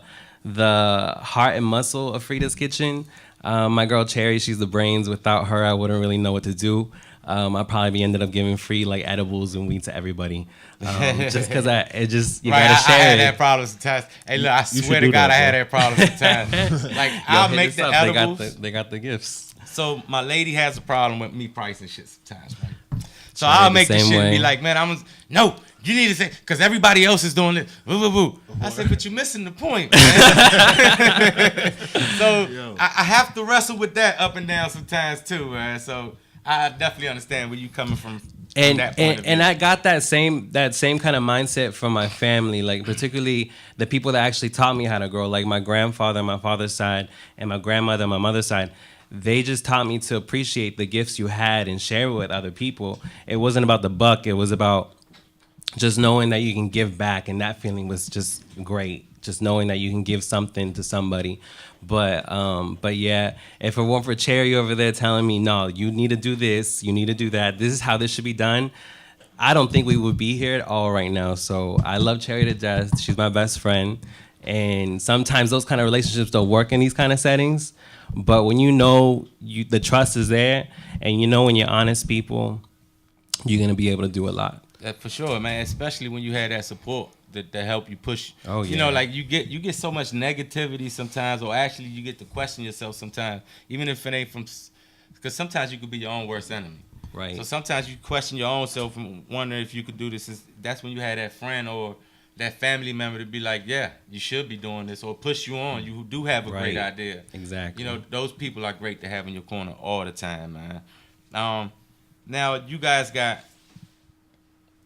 heart and muscle of Frida's Kitchen. My girl Cherry, she's the brains. Without her, I wouldn't really know what to do. I'd probably be ended up giving free like edibles and weed to everybody, just because you gotta I share had it. that problem sometimes. Hey, look, I You swear should to do God, that, I had bro. that problem sometimes. Like, Yo, I'll hit make us the up. edibles. They got the gifts. So my lady has a problem with me pricing shit sometimes, right? So Try I'll it the make the same shit and be way. like, man, no, you need to say, because everybody else is doing it. Boo, boo, boo. I said, but you're missing the point, man. So I have to wrestle with that up and down sometimes too, man. So I definitely understand where you coming from that point of view. And I got that same kind of mindset from my family, like particularly the people that actually taught me how to grow, like my grandfather on my father's side and my grandmother on my mother's side. they just taught me to appreciate the gifts you had and share it with other people. It wasn't about the buck. It was about just knowing that you can give back, and that feeling was just great. Just knowing that you can give something to somebody. But yeah, if it weren't for Cherry over there telling me, no, you need to do this, you need to do that, this is how this should be done, I don't think we would be here at all right now. So I love Cherry to death. She's my best friend. And sometimes those kind of relationships don't work in these kind of settings. But when you know the trust is there, and you know when you're honest people, you're going to be able to do a lot. For sure, man. Especially when you had that support that help you push. Oh, yeah. You know, like you get so much negativity sometimes, or actually you get to question yourself sometimes, even if it ain't from, because sometimes you could be your own worst enemy. Right. So sometimes you question your own self and wonder if you could do this. That's when you had that friend or that family member to be like, yeah, you should be doing this, or push you on. You do have a great idea. Exactly. You know, those people are great to have in your corner all the time, man. Now you guys got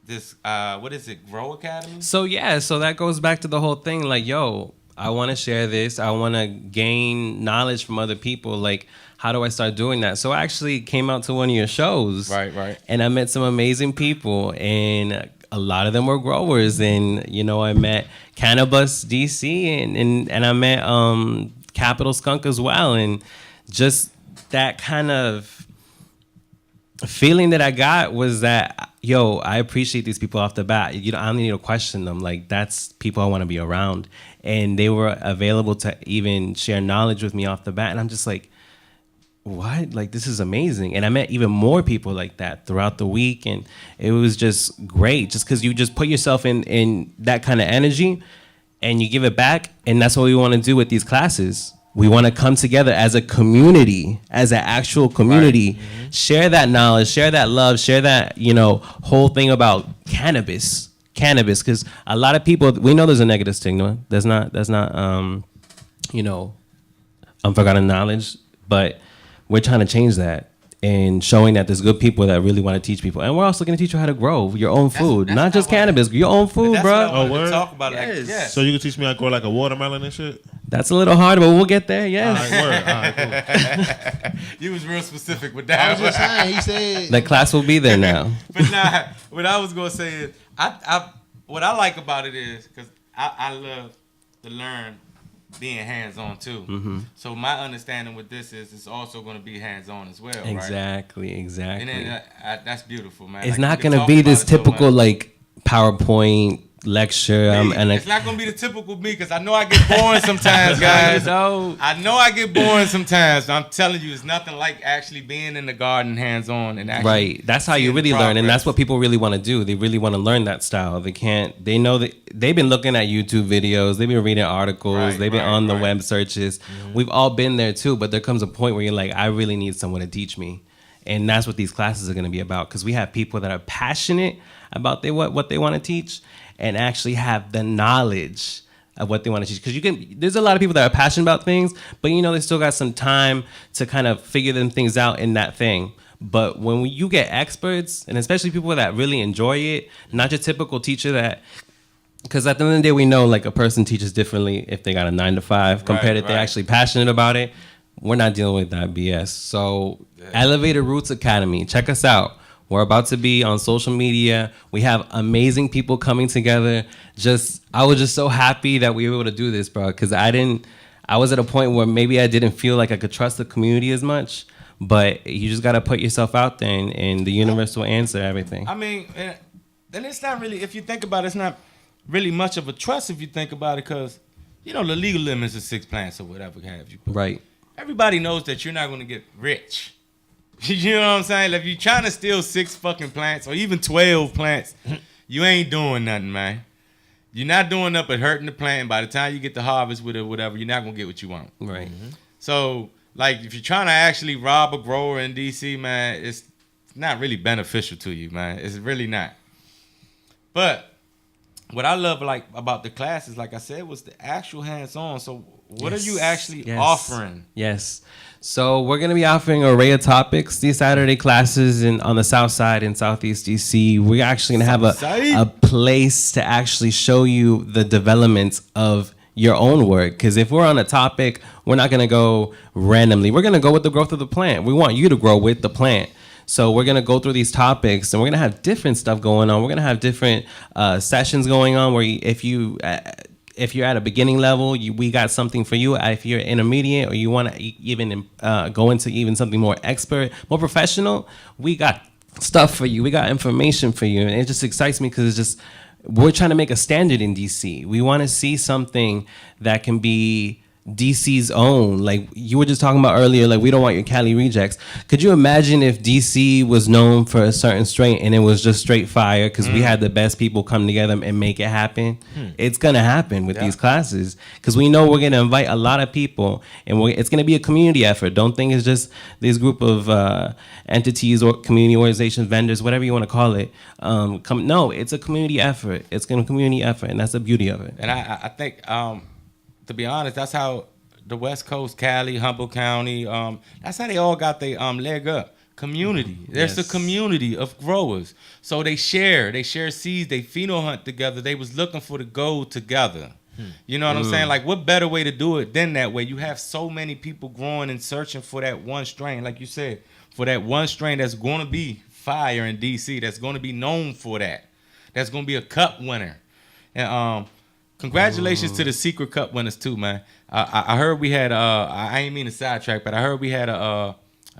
this, what is it, Grow Academy? So yeah, so that goes back to the whole thing. Like, yo, I want to share this. I want to gain knowledge from other people. Like, how do I start doing that? So I actually came out to one of your shows. Right. And I met some amazing people, and a lot of them were growers. And, you know, I met Cannabis DC, and I met Capital Skunk as well. And just that kind of feeling that I got was that, yo, I appreciate these people off the bat. You know, I don't need to question them. Like, that's people I want to be around. And they were available to even share knowledge with me off the bat. And I'm just like, what? Like, this is amazing. And I met even more people like that throughout the week. And it was just great, just because you just put yourself in that kind of energy and you give it back. And that's what we want to do with these classes. We want to come together as a community, as an actual community, right. Mm-hmm. Share that knowledge, share that love, share that, you know, whole thing about cannabis, because a lot of people, we know there's a negative stigma. There's not, you know, unforgotten knowledge, but we're trying to change that and showing that there's good people that really want to teach people. And we're also going to teach you how to grow your own food, that's not just cannabis, your own food, bro. Oh, word? Talk about yes. Like, yeah. So you can teach me how to grow like a watermelon and shit? That's a little hard, but we'll get there, yes. All right, cool. You was real specific with that. I was just saying, he said. The class will be there now. But nah, what I was going to say is, what I like about it is, because I love to learn being hands-on too. Mm-hmm. So my understanding with this is it's also going to be hands-on as well, exactly, right? Exactly. And then that's beautiful, man. It's like, not going to be this typical, like, PowerPoint lecture. It's not going to be the typical me, because I know I get boring sometimes, guys. I know I get boring sometimes. I'm telling you, it's nothing like actually being in the garden hands-on. And actually right. That's how you really learn. And that's what people really want to do. They really want to learn that style. They know that they've been looking at YouTube videos. They've been reading articles. They've been on the web searches. Mm-hmm. We've all been there too. But there comes a point where you're like, I really need someone to teach me. And that's what these classes are going to be about. Because we have people that are passionate about what they want to teach, and actually have the knowledge of what they want to teach. Because there's a lot of people that are passionate about things, but you know, they still got some time to kind of figure them things out in that thing. But when you get experts, and especially people that really enjoy it, not your typical teacher that, because at the end of the day, we know like a person teaches differently if they got a 9-to-5 compared if they're actually passionate about it. We're not dealing with that BS. So Elevated Roots Academy, check us out. We're about to be on social media. We have amazing people coming together. I was just so happy that we were able to do this, bro. Because I was at a point where maybe I didn't feel like I could trust the community as much. But you just got to put yourself out there, and the universe will answer everything. I mean, then it's not really, if you think about it, it's not really much of a trust if you think about it. Because, you know, the legal limits is 6 plants or whatever have you. Right. Everybody knows that you're not going to get rich. You know what I'm saying? If you're trying to steal 6 fucking plants or even 12 plants, you ain't doing nothing, man. You're not doing nothing but hurting the plant. And by the time you get the harvest with it or whatever, you're not going to get what you want. Right. Mm-hmm. So, like, if you're trying to actually rob a grower in D.C., man, it's not really beneficial to you, man. It's really not. But what I love, like, about the classes, like I said, was the actual hands-on. So what are you actually offering? Yes. So we're going to be offering an array of topics these Saturday classes on the South Side in Southeast DC. We're actually going to have a place to actually show you the developments of your own work. Because if we're on a topic, we're not going to go randomly. We're going to go with the growth of the plant. We want you to grow with the plant. So we're going to go through these topics, and we're going to have different stuff going on. We're going to have different sessions going on where if you're at a beginning level, we got something for you. If you're intermediate or you want to even go into even something more expert, more professional, we got stuff for you. We got information for you. And it just excites me because it's just, we're trying to make a standard in DC. We want to see something that can be DC's own. Like you were just talking about earlier, like we don't want your Cali rejects. Could you imagine if DC was known for a certain strain and it was just straight fire because we had the best people come together and make it happen? It's going to happen with these classes because we know we're going to invite a lot of people and it's going to be a community effort. Don't think it's just this group of entities or community organizations, vendors, whatever you want to call it. No, it's a community effort. It's going to be a community effort, and that's the beauty of it. And I think to be honest, that's how the West Coast, Cali, Humboldt County, that's how they all got their leg up. Community. There's a community of growers. So they share seeds, they pheno hunt together. They was looking for the gold together. You know what I'm saying? Like, what better way to do it than that way? You have so many people growing and searching for that one strain, like you said, for that one strain that's going to be fire in DC, that's going to be known for that. That's going to be a cup winner. And congratulations to the Secret Cup winners too, man. I heard we had I ain't mean to sidetrack, but I heard we had a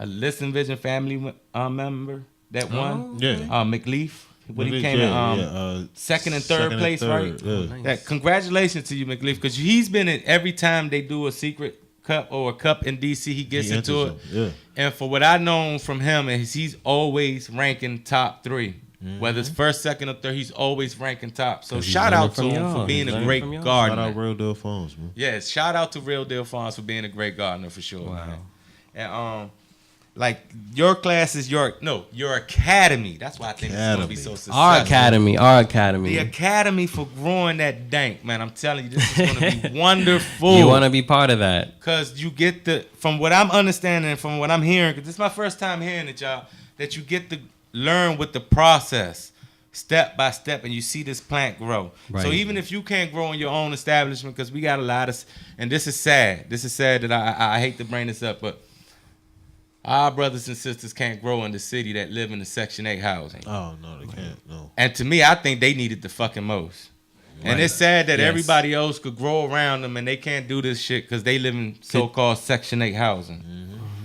Listen Vision family member that won. McLeaf. When he came in second and third place, right? Nice. Congratulations to you, McLeaf, because he's been in every time they do a Secret Cup or a cup in DC, he gets into it. Yeah. And for what I know from him is he's always ranking top 3. Whether it's first, second, or third, he's always ranking top. So shout out to him for being a great gardener. Shout out Real Deal Farms, man. Yes, shout out to Real Deal Farms for being a great gardener for sure. Wow. Man. And like your class is your academy. That's why I think it's gonna be so successful. Our academy. The academy for growing that dank, man. I'm telling you, this is gonna be wonderful. You wanna be part of that. Cause you get from what I'm understanding and from what I'm hearing, cause this is my first time hearing it, y'all, that you get to learn with the process step by step, and you see this plant grow. Right. So even if you can't grow in your own establishment, because we got a lot of, and this is sad that I hate to bring this up, but our brothers and sisters can't grow in the city that live in the Section 8 housing. Oh, no, they can't. No. And to me, I think they need it the fucking most. Right. And it's sad that everybody else could grow around them and they can't do this shit because they live in so-called Section 8 housing.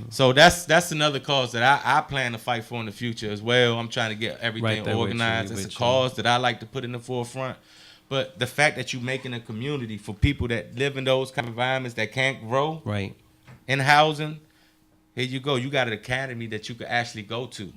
So that's another cause that I plan to fight for in the future as well. I'm trying to get everything organized. It's a cause that I like to put in the forefront. But the fact that you're making a community for people that live in those kind of environments that can't grow in housing, here you go. You got an academy that you could actually go to.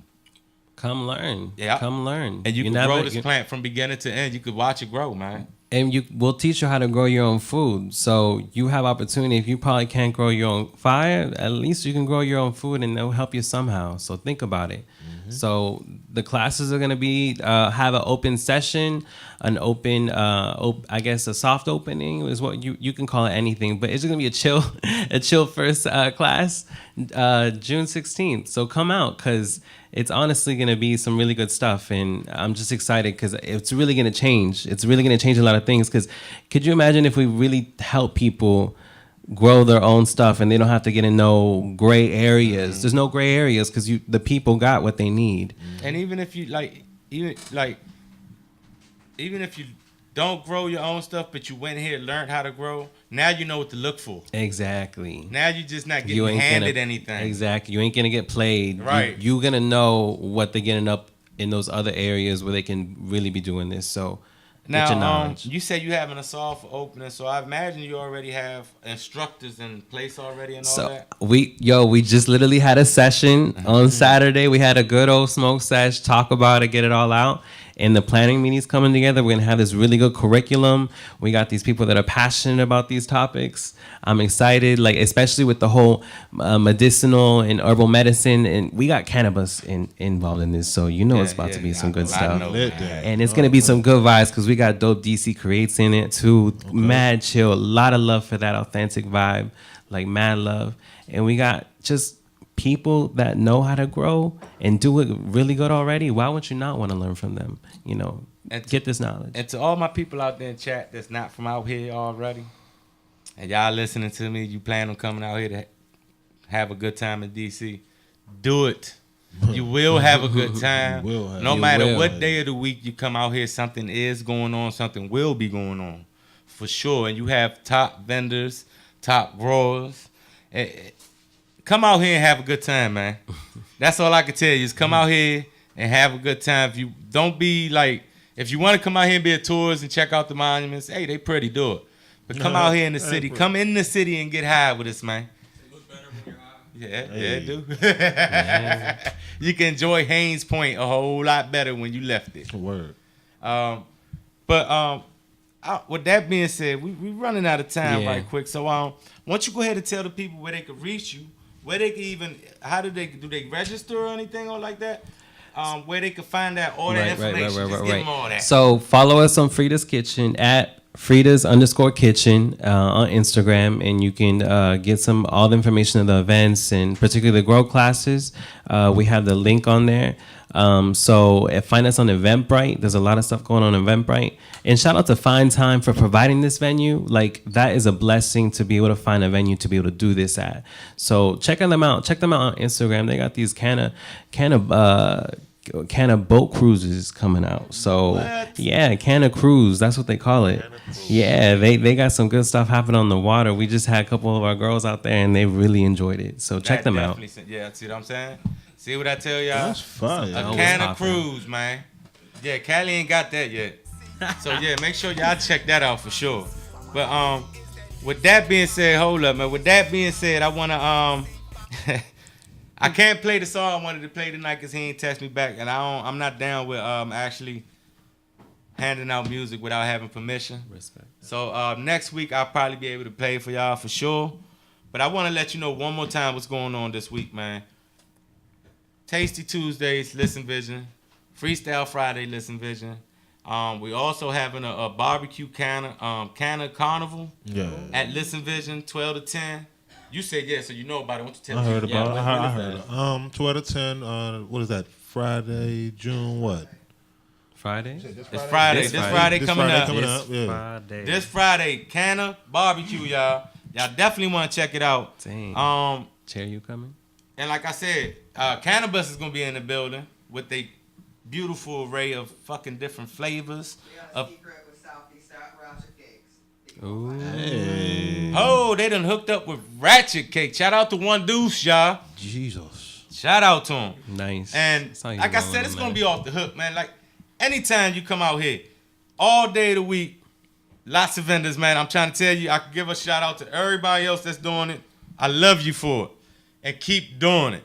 Come learn. Yeah. Come learn. And you can grow this plant from beginning to end. You could watch it grow, man. And we'll teach you how to grow your own food. So you have opportunity. If you probably can't grow your own fire, at least you can grow your own food and they'll help you somehow. So think about it. So the classes are going to be have an open session, an open, I guess a soft opening is what you can call it anything. But it's going to be a chill first class, June 16th. So come out because it's honestly going to be some really good stuff. And I'm just excited because it's really going to change. It's really going to change a lot of things because could you imagine if we really help people grow their own stuff and they don't have to get in no gray areas. There's no gray areas because the people got what they need. And even if you even if you don't grow your own stuff, but you went here and learned how to grow, now you know what to look for. Exactly. Now you're just not getting handed anything. Exactly. You ain't gonna get played. Right. You're gonna know what they're getting up in those other areas where they can really be doing this. So now, you say you having a soft opening, so I imagine you already have instructors in place already and all that. We just literally had a session on Saturday. We had a good old smoke sesh, talk about it, get it all out. And the planning meetings coming together. We're gonna have this really good curriculum. We got these people that are passionate about these topics. I'm excited, especially with the whole medicinal and herbal medicine, and we got cannabis involved in this. So it's about to be some good stuff. And it's gonna be some good vibes because we got dope DC creates in it too. Okay. Mad chill, a lot of love for that authentic vibe, mad love, and we got just people that know how to grow and do it really good already. Why would you not want to learn from them? Get this knowledge. And to all my people out there in chat that's not from out here already, and y'all listening to me, you plan on coming out here to have a good time in DC, do it. You will have a good time. No matter what day of the week you come out here, something is going on, something will be going on. For sure. And you have top vendors, top growers. Come out here and have a good time, man. That's all I can tell you is come out here and have a good time. If you don't be like, if you want to come out here and be a tourist and check out the monuments, hey, they pretty, do it. But come out here in the city. Come in the city and get high with us, man. It looks better when you're high. Yeah, it do. Yeah. You can enjoy Haynes Point a whole lot better when you left it. Word. With that being said, we running out of time right quick. So why don't you go ahead and tell the people where they could reach you, where they could even, how do they register or anything or like that? Where they could find out all that information. Just give them all that. So follow us on Frida's Kitchen at Frida's_kitchen on Instagram, and you can get all the information of the events and particularly the grow classes. We have the link on there. So find us on Eventbrite. There's a lot of stuff going on Eventbrite. And shout out to Find Time for providing this venue. Like, that is a blessing to be able to find a venue to be able to do this at. So check them out. Check them out on Instagram. They got these kind of boat cruises coming out. So yeah, can of cruise, that's what they call it. Yeah, they got some good stuff happening on the water. We just had a couple of our girls out there and they really enjoyed it. So check them out. Yeah, see what I'm saying? See what I tell y'all? That's fire. A can of cruise, man. Yeah, Cali ain't got that yet. So yeah, make sure y'all check that out for sure. But with that being said, hold up, man. With that being said, I wanna I can't play the song I wanted to play tonight because he ain't text me back, and I'm not down with actually handing out music without having permission. Respect. So next week I'll probably be able to play for y'all for sure. But I want to let you know one more time what's going on this week, man. Tasty Tuesdays, Listen Vision. Freestyle Friday, Listen Vision. We also having a barbecue canna carnival at Listen Vision, 12 to 10. You said yes, so you know about it. Why don't you tell me? I heard about it. I heard it. 12 to 10. What is that? Friday, June what? Friday? It's Friday. This Friday coming up. Yeah. Friday. This Friday, Canna Barbecue, y'all. Y'all definitely want to check it out. Dang. Chair, you coming? And like I said, Cannabis is gonna be in the building with a beautiful array of fucking different flavors. Ooh. Hey. Oh, they done hooked up with Ratchet Cake. Shout out to One Deuce, y'all. Jesus. Shout out to him. Nice. And like I said, it's gonna be off the hook, man. Like anytime you come out here, all day of the week, lots of vendors, man. I'm trying to tell you, I can give a shout out to everybody else that's doing it. I love you for it. And keep doing it.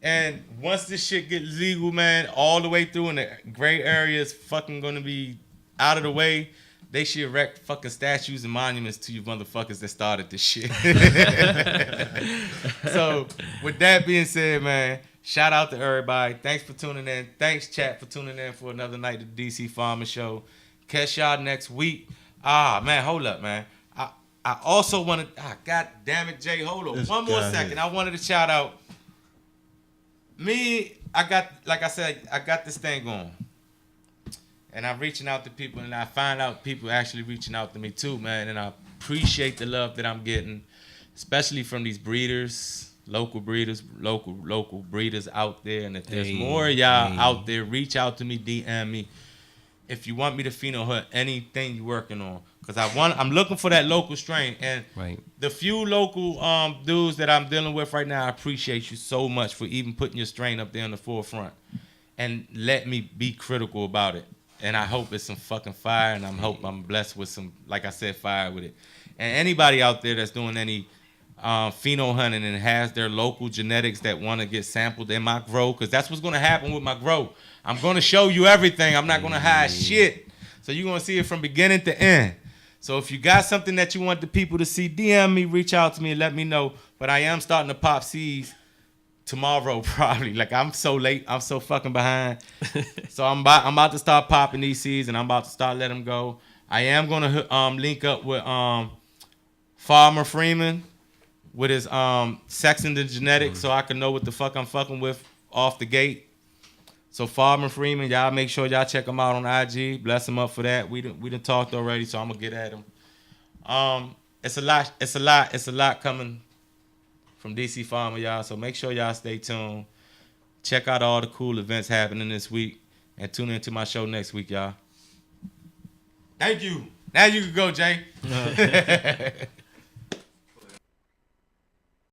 And once this shit gets legal, man, all the way through and the gray area is fucking gonna be out of the way, they should erect fucking statues and monuments to you motherfuckers that started this shit. So, with that being said, man, shout out to everybody. Thanks for tuning in. Thanks, chat, for tuning in for another night of the DC Pharma Show. Catch y'all next week. Man, hold up, man. I also wanted, God damn it, Jay, hold on. One more second. I wanted to shout out. Like I said, I got this thing going. And I'm reaching out to people, and I find out people actually reaching out to me too, man. And I appreciate the love that I'm getting, especially from these breeders, local breeders out there. And if there's more of y'all out there, reach out to me, DM me. If you want me to pheno hunt anything you're working on. Because I'm looking for that local strain. And the few local dudes that I'm dealing with right now, I appreciate you so much for even putting your strain up there in the forefront. And let me be critical about it. And I hope it's some fucking fire, and hope I'm blessed with some, like I said, fire with it. And anybody out there that's doing any pheno hunting and has their local genetics that want to get sampled in my grow, because that's what's going to happen with my grow. I'm going to show you everything. I'm not going to hide shit. So you're going to see it from beginning to end. So if you got something that you want the people to see, DM me, reach out to me, and let me know. But I am starting to pop seeds tomorrow probably. Like, I'm so late. I'm so fucking behind. So I'm about to start popping these seeds, and I'm about to start letting them go. I am going to link up with Pharma Freeman with his sex and the genetics so I can know what the fuck I'm fucking with off the gate. So Pharma Freeman, y'all make sure y'all check him out on IG. Bless him up for that. We done talked already, so I'm going to get at him. it's a lot coming from DC Pharma, y'all. So make sure y'all stay tuned. Check out all the cool events happening this week, and tune into my show next week, y'all. Thank you. Now you can go, Jay.